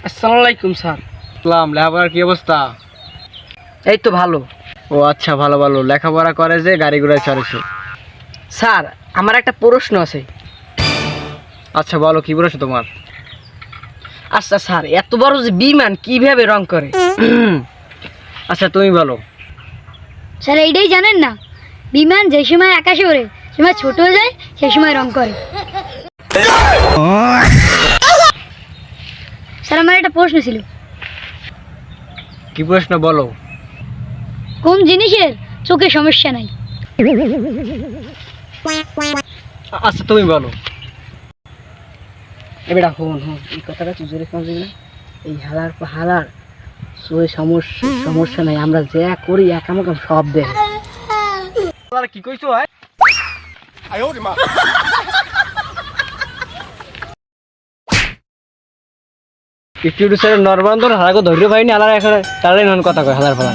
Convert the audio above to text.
আসসালামু আলাইকুম স্যার। সালাম। লেখাপড়ার কি অবস্থা? এই তো ভালো। ও আচ্ছা, ভালো ভালো। লেখাপড়া করে যে গাড়ি ঘোড়ায় চড়েছে। স্যার আমার একটা প্রশ্ন আছে। আচ্ছা বলো, কি প্রশ্ন তোমার? আচ্ছা স্যার, এত বড় যে বিমান কিভাবে রং করে? আচ্ছা তুমি বলো। স্যার এইটাই জানেন না, বিমান যে সময় আকাশে ওড়ে সে সময় ছোট হয়ে যায়, সে সময় রং করে। স্যার আমার একটা প্রশ্ন ছিল, কি প্রশ্ন বলো? কোন জিনিসের চোখে সমস্যা নাই? আচ্ছা তুমি বলো। এবার হন হন, এই কথাটা তুই জোরে কাজ না। এই হালার সমস্যা নাই, আমরা যা করি একামকাম সব দেখ। কি কইছো ভাই? একটু নরবান্ধর হারাকে ধৈর্য পাইনি, আলার এখন তারাই নন কথা কয় হালার ফালা।